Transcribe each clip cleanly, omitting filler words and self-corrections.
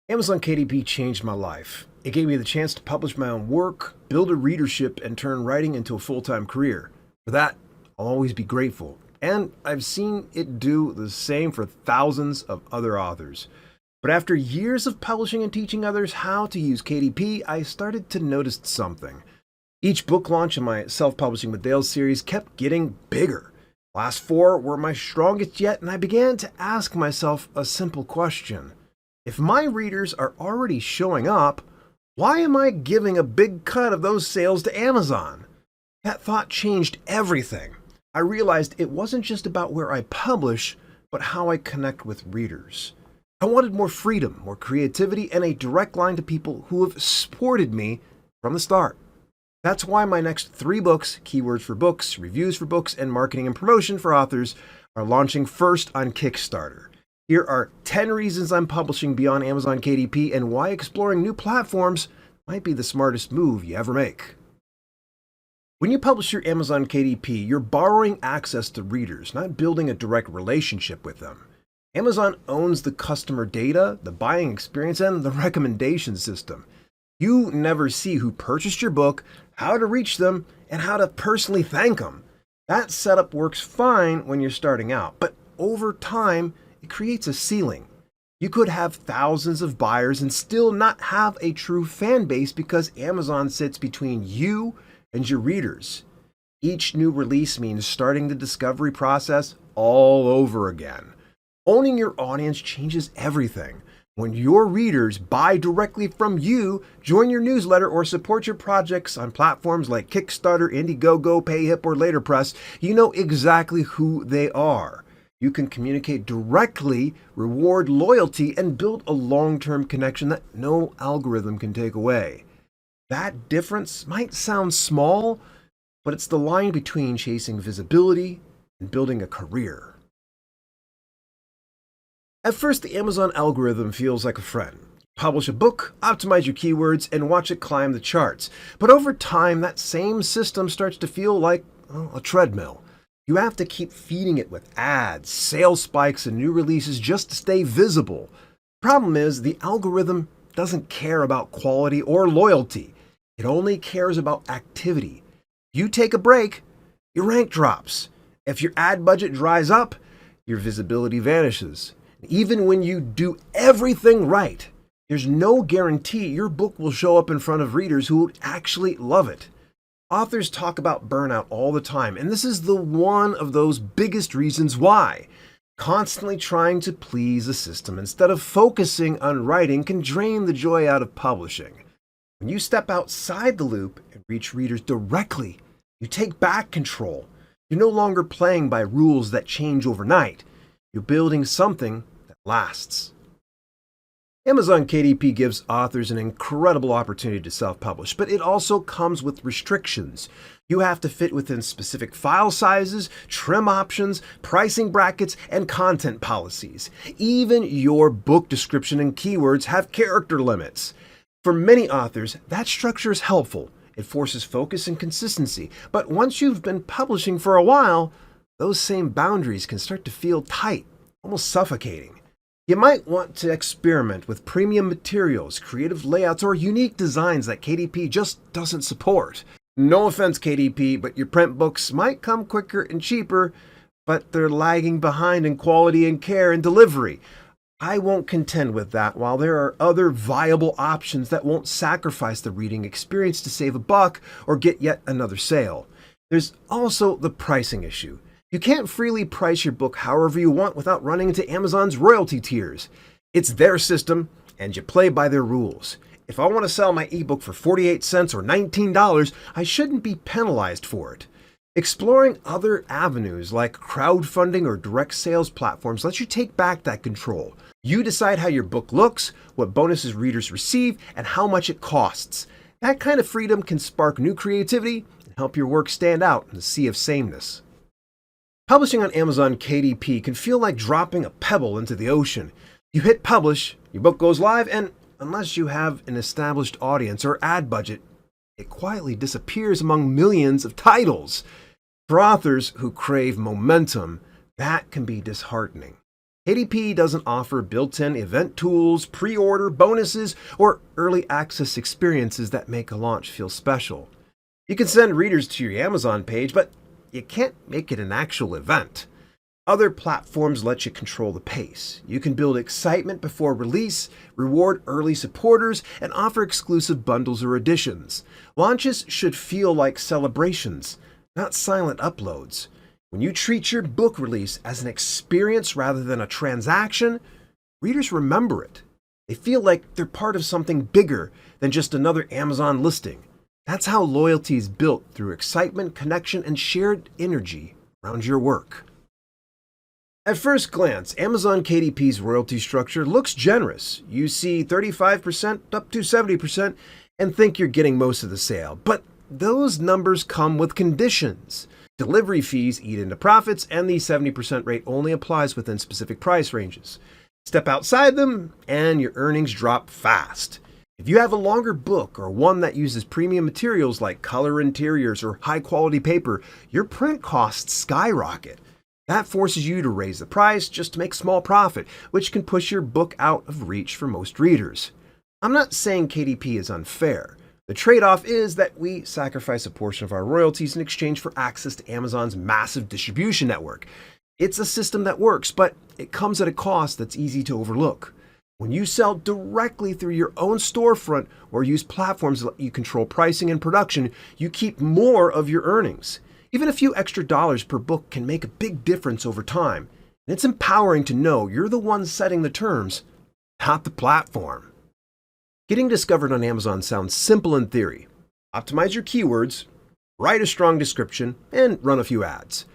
Amazon KDP changed my life. It gave me the chance to publish my own work, build a readership, and turn writing into a full-time career. For that, I'll always be grateful. And I've seen it do the same for thousands of other authors. But after years of publishing and teaching others how to use KDP, I started to notice something. Each book launch in my Self-Publishing with Dale series kept getting bigger. Last four were my strongest yet, and I began to ask myself a simple question. If my readers are already showing up, why am I giving a big cut of those sales to Amazon? That thought changed everything. I realized it wasn't just about where I publish, but how I connect with readers. I wanted more freedom, more creativity, and a direct line to people who have supported me from the start. That's why my next 3 books, Keywords for Books, Reviews for Books, and Marketing and Promotion for Authors, are launching first on Kickstarter. Here are 10 reasons I'm publishing beyond Amazon KDP and why exploring new platforms might be the smartest move you ever make. When you publish your Amazon KDP, you're borrowing access to readers, not building a direct relationship with them. Amazon owns the customer data, the buying experience, and the recommendation system. You never see who purchased your book, how to reach them, and how to personally thank them. That setup works fine when you're starting out, but over time, it creates a ceiling. You could have thousands of buyers and still not have a true fan base because Amazon sits between you and your readers. Each new release means starting the discovery process all over again. Owning your audience changes everything. When your readers buy directly from you, join your newsletter, or support your projects on platforms like Kickstarter, Indiegogo, PayHip, or Letterpress, you know exactly who they are. You can communicate directly, reward loyalty, and build a long-term connection that no algorithm can take away. That difference might sound small, but it's the line between chasing visibility and building a career. At first, the Amazon algorithm feels like a friend. Publish a book, optimize your keywords, and watch it climb the charts. But over time, that same system starts to feel like a treadmill. You have to keep feeding it with ads, sales spikes, and new releases just to stay visible. Problem is, the algorithm doesn't care about quality or loyalty. It only cares about activity. If you take a break, your rank drops. If your ad budget dries up, your visibility vanishes. Even when you do everything right, there's no guarantee your book will show up in front of readers who would actually love it. Authors talk about burnout all the time, and this is the one of those biggest reasons why. Constantly trying to please the system instead of focusing on writing can drain the joy out of publishing. When you step outside the loop and reach readers directly, you take back control. You're no longer playing by rules that change overnight. You're building something that lasts. Amazon KDP gives authors an incredible opportunity to self-publish, but it also comes with restrictions. You have to fit within specific file sizes, trim options, pricing brackets, and content policies. Even your book description and keywords have character limits. For many authors, that structure is helpful. It forces focus and consistency. But once you've been publishing for a while, those same boundaries can start to feel tight, almost suffocating. You might want to experiment with premium materials, creative layouts, or unique designs that KDP just doesn't support. No offense, KDP, but your print books might come quicker and cheaper, but they're lagging behind in quality and care and delivery. I won't contend with that, while there are other viable options that won't sacrifice the reading experience to save a buck or get yet another sale. There's also the pricing issue. You can't freely price your book however you want without running into Amazon's royalty tiers. It's their system, and you play by their rules. If I want to sell my ebook for 48 cents or $19, I shouldn't be penalized for it. Exploring other avenues like crowdfunding or direct sales platforms lets you take back that control. You decide how your book looks, what bonuses readers receive, and how much it costs. That kind of freedom can spark new creativity and help your work stand out in the sea of sameness. Publishing on Amazon KDP can feel like dropping a pebble into the ocean. You hit publish, your book goes live, and unless you have an established audience or ad budget, it quietly disappears among millions of titles. For authors who crave momentum, that can be disheartening. KDP doesn't offer built-in event tools, pre-order bonuses, or early access experiences that make a launch feel special. You can send readers to your Amazon page, but you can't make it an actual event. Other platforms let you control the pace. You can build excitement before release, reward early supporters, and offer exclusive bundles or editions. Launches should feel like celebrations, not silent uploads. When you treat your book release as an experience rather than a transaction, readers remember it. They feel like they're part of something bigger than just another Amazon listing. That's how loyalty is built, through excitement, connection, and shared energy around your work. At first glance, Amazon KDP's royalty structure looks generous. You see 35% up to 70% and think you're getting most of the sale. But those numbers come with conditions. Delivery fees eat into profits, and the 70% rate only applies within specific price ranges. Step outside them, and your earnings drop fast. If you have a longer book or one that uses premium materials like color interiors or high-quality paper, your print costs skyrocket. That forces you to raise the price just to make small profit, which can push your book out of reach for most readers. I'm not saying KDP is unfair. The trade-off is that we sacrifice a portion of our royalties in exchange for access to Amazon's massive distribution network. It's a system that works, but it comes at a cost that's easy to overlook. When you sell directly through your own storefront or use platforms that let you control pricing and production, you keep more of your earnings. Even a few extra dollars per book can make a big difference over time. And it's empowering to know you're the one setting the terms, not the platform. Getting discovered on Amazon sounds simple in theory. Optimize your keywords, write a strong description, and run a few ads.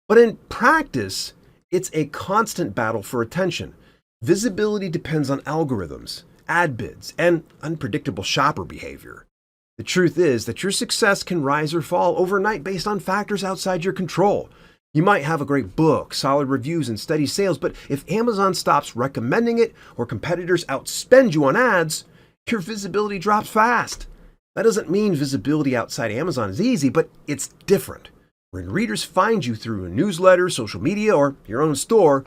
But in practice, it's a constant battle for attention. Visibility depends on algorithms, ad bids, and unpredictable shopper behavior. The truth is that your success can rise or fall overnight based on factors outside your control. You might have a great book, solid reviews, and steady sales, but if Amazon stops recommending it or competitors outspend you on ads, your visibility drops fast. That doesn't mean visibility outside Amazon is easy, but it's different. When readers find you through a newsletter, social media, or your own store,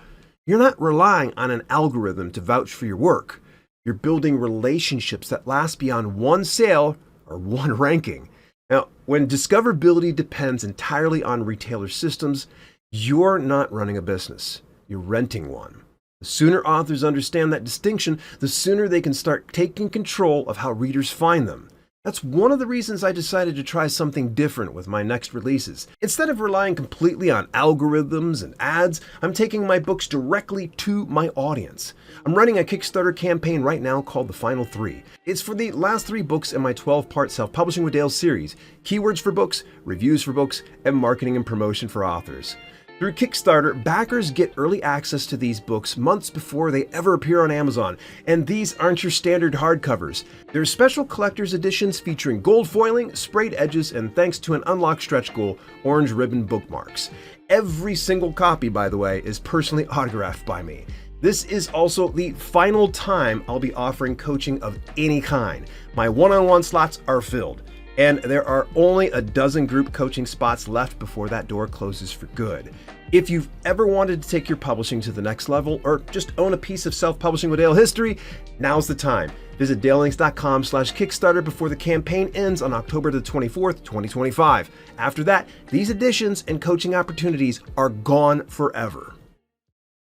you're not relying on an algorithm to vouch for your work. You're building relationships that last beyond one sale or one ranking. Now, when discoverability depends entirely on retailer systems, you're not running a business. You're renting one. The sooner authors understand that distinction, the sooner they can start taking control of how readers find them. That's one of the reasons I decided to try something different with my next releases. Instead of relying completely on algorithms and ads, I'm taking my books directly to my audience. I'm running a Kickstarter campaign right now called The Final 3. It's for the last 3 books in my 12-part Self-Publishing with Dale series: Keywords for Books, Reviews for Books, and Marketing and Promotion for Authors. Through Kickstarter, backers get early access to these books months before they ever appear on Amazon, and these aren't your standard hardcovers. They're special collector's editions featuring gold foiling, sprayed edges, and thanks to an unlocked stretch goal, orange ribbon bookmarks. Every single copy, by the way, is personally autographed by me. This is also the final time I'll be offering coaching of any kind. My one-on-one slots are filled, and there are only a dozen group coaching spots left before that door closes for good. If you've ever wanted to take your publishing to the next level or just own a piece of Self-Publishing with Dale history, now's the time. Visit dalelinks.com/Kickstarter before the campaign ends on October the 24th, 2025. After that, these editions and coaching opportunities are gone forever.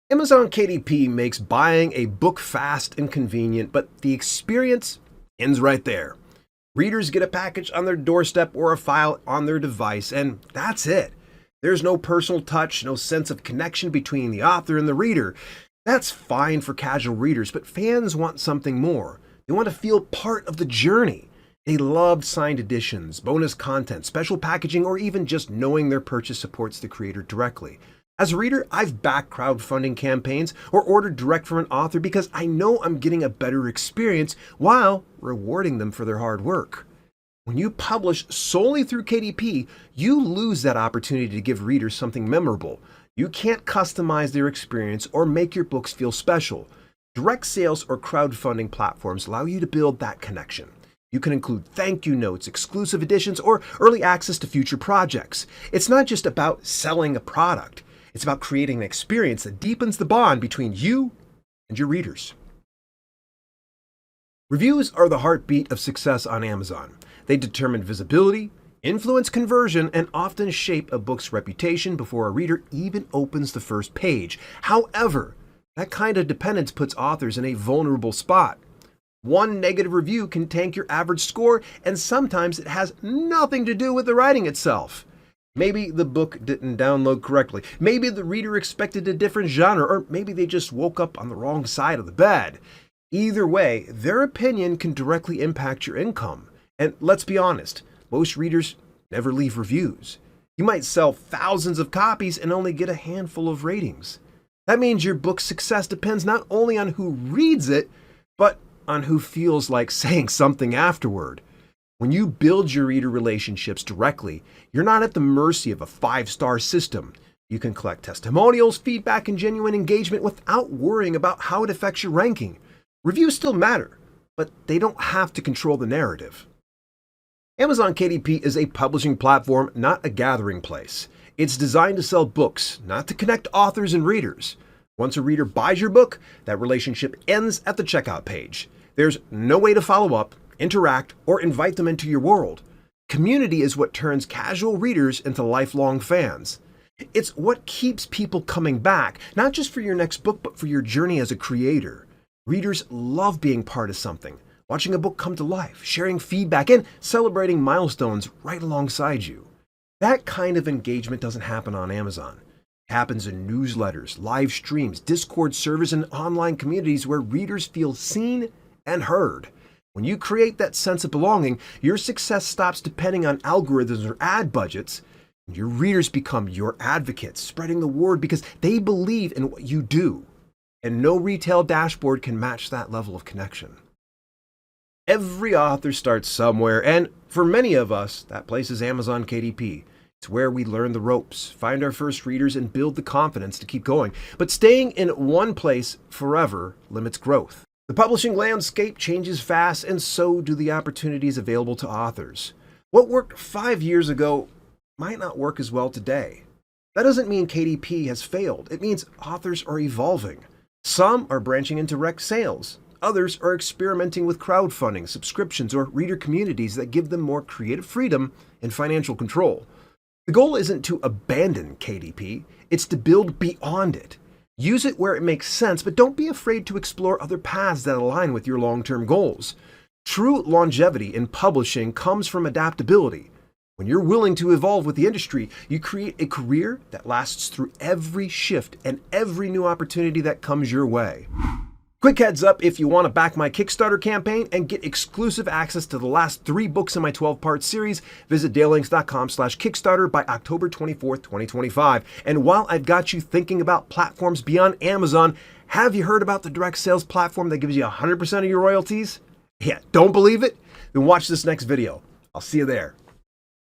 Amazon KDP makes buying a book fast and convenient, but the experience ends right there. Readers get a package on their doorstep or a file on their device, and that's it. There's no personal touch, no sense of connection between the author and the reader. That's fine for casual readers, but fans want something more. They want to feel part of the journey. They love signed editions, bonus content, special packaging, or even just knowing their purchase supports the creator directly. As a reader, I've backed crowdfunding campaigns or ordered direct from an author because I know I'm getting a better experience while rewarding them for their hard work. When you publish solely through KDP, you lose that opportunity to give readers something memorable. You can't customize their experience or make your books feel special. Direct sales or crowdfunding platforms allow you to build that connection. You can include thank you notes, exclusive editions, or early access to future projects. It's not just about selling a product. It's about creating an experience that deepens the bond between you and your readers. Reviews are the heartbeat of success on Amazon. They determine visibility, influence conversion, and often shape a book's reputation before a reader even opens the first page. However, that kind of dependence puts authors in a vulnerable spot. One negative review can tank your average score, and sometimes it has nothing to do with the writing itself. Maybe the book didn't download correctly. Maybe the reader expected a different genre, or maybe they just woke up on the wrong side of the bed. Either way, their opinion can directly impact your income. And let's be honest, most readers never leave reviews. You might sell thousands of copies and only get a handful of ratings. That means your book's success depends not only on who reads it, but on who feels like saying something afterward. When you build your reader relationships directly, you're not at the mercy of a 5-star system. You can collect testimonials, feedback, and genuine engagement without worrying about how it affects your ranking. Reviews still matter, but they don't have to control the narrative. Amazon KDP is a publishing platform, not a gathering place. It's designed to sell books, not to connect authors and readers. Once a reader buys your book, that relationship ends at the checkout page. There's no way to follow up, interact, or invite them into your world. Community is what turns casual readers into lifelong fans. It's what keeps people coming back, not just for your next book, but for your journey as a creator. Readers love being part of something, watching a book come to life, sharing feedback, and celebrating milestones right alongside you. That kind of engagement doesn't happen on Amazon. It happens in newsletters, live streams, Discord servers, and online communities where readers feel seen and heard. When you create that sense of belonging, your success stops depending on algorithms or ad budgets, and your readers become your advocates, spreading the word because they believe in what you do. And no retail dashboard can match that level of connection. Every author starts somewhere, and for many of us, that place is Amazon KDP. It's where we learn the ropes, find our first readers, and build the confidence to keep going. But staying in one place forever limits growth. The publishing landscape changes fast, and so do the opportunities available to authors. What worked 5 years ago might not work as well today. That doesn't mean KDP has failed. It means authors are evolving. Some are branching into direct sales. Others are experimenting with crowdfunding, subscriptions, or reader communities that give them more creative freedom and financial control. The goal isn't to abandon KDP, it's to build beyond it. Use it where it makes sense, but don't be afraid to explore other paths that align with your long-term goals. True longevity in publishing comes from adaptability. When you're willing to evolve with the industry, you create a career that lasts through every shift and every new opportunity that comes your way. Quick heads up, if you want to back my Kickstarter campaign and get exclusive access to the last 3 books in my 12-part series, visit dalelinks.com/Kickstarter by October 24th, 2025. And while I've got you thinking about platforms beyond Amazon, have you heard about the direct sales platform that gives you 100% of your royalties? Yeah, don't believe it? Then watch this next video. I'll see you there.